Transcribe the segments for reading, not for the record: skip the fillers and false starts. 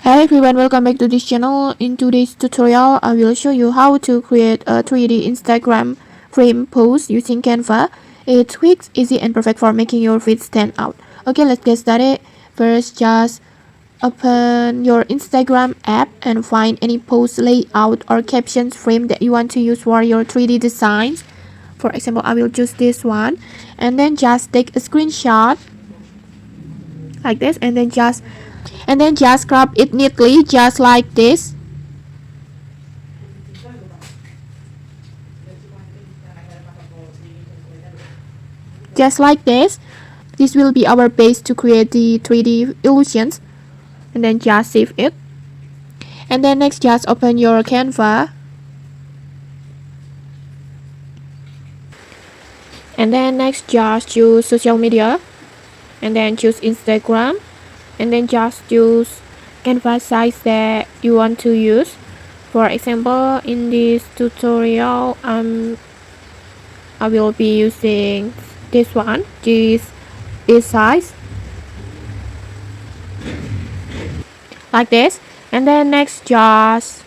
Hi everyone, welcome back to this channel. In today's tutorial, I will show you how to create a 3D Instagram frame post using Canva. It's quick, easy and perfect for making your feed stand out. Okay, let's get started. First, just open your Instagram app and find any post layout or captions frame that you want to use for your 3D designs. For example, I will choose this one and then just take a screenshot like this and then just crop it neatly just like this. Just like this. This will be our base to create the 3D illusions. And then just save it. And then next just open your Canva. And then next just choose social media. And then choose Instagram. And then just choose Canva size that you want to use. For example, in this tutorial, I will be using this one, this size, like this. And then next just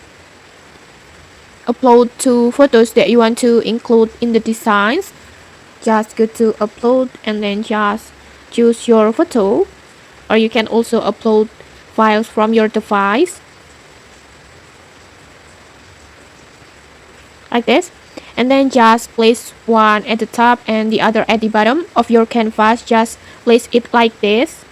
upload 2 photos that you want to include in the designs. Just go to upload and then just choose your photo, or you can also upload files from your device like this. And then just place one at the top and the other at the bottom of your canvas. Just place it like this.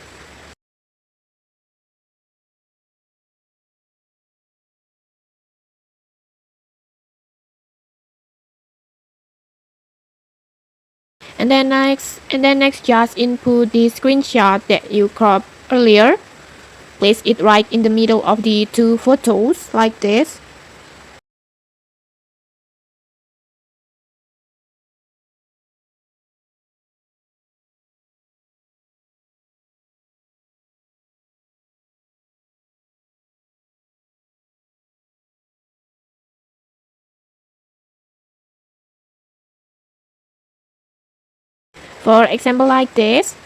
And then next just input the screenshot that you cropped earlier. Place it right in the middle of the 2 photos like this. For example, like this.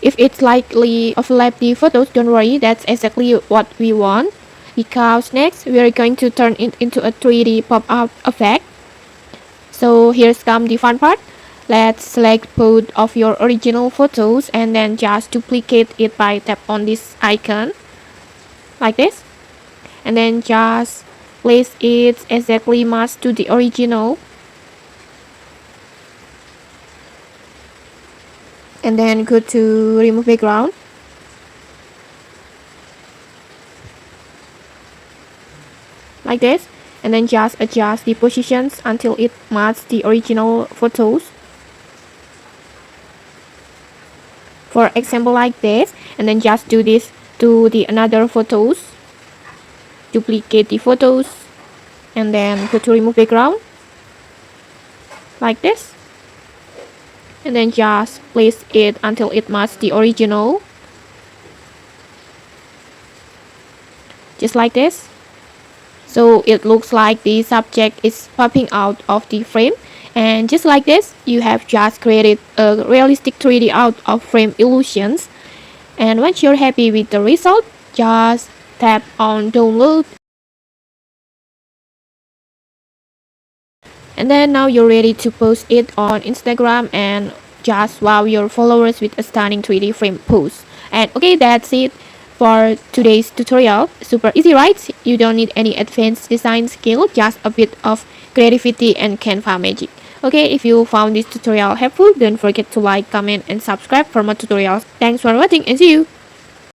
If it's slightly overlap the photos, don't worry, that's exactly what we want. Because next we are going to turn it into a 3D pop-out effect. So here's come the fun part. Let's select both of your original photos and then just duplicate it by tap on this icon like this. And then just place it exactly match to the original. And then go to remove background. Like this. And then just adjust the positions until it matches the original photos. For example, like this. And then just do this to the another photos. Duplicate the photos. And then go to remove background. Like this. And then just place it until it matches the original. Just like this. So it looks like the subject is popping out of the frame. And just like this, you have just created a realistic 3D out of frame illusions. And once you're happy with the result, just tap on download. And then now you're ready to post it on Instagram and just wow your followers with a stunning 3D frame post. And okay, that's it for today's tutorial. Super easy, right? You don't need any advanced design skill, just a bit of creativity and Canva magic. Okay, if you found this tutorial helpful, don't forget to like, comment and subscribe for more tutorials. Thanks for watching and see you!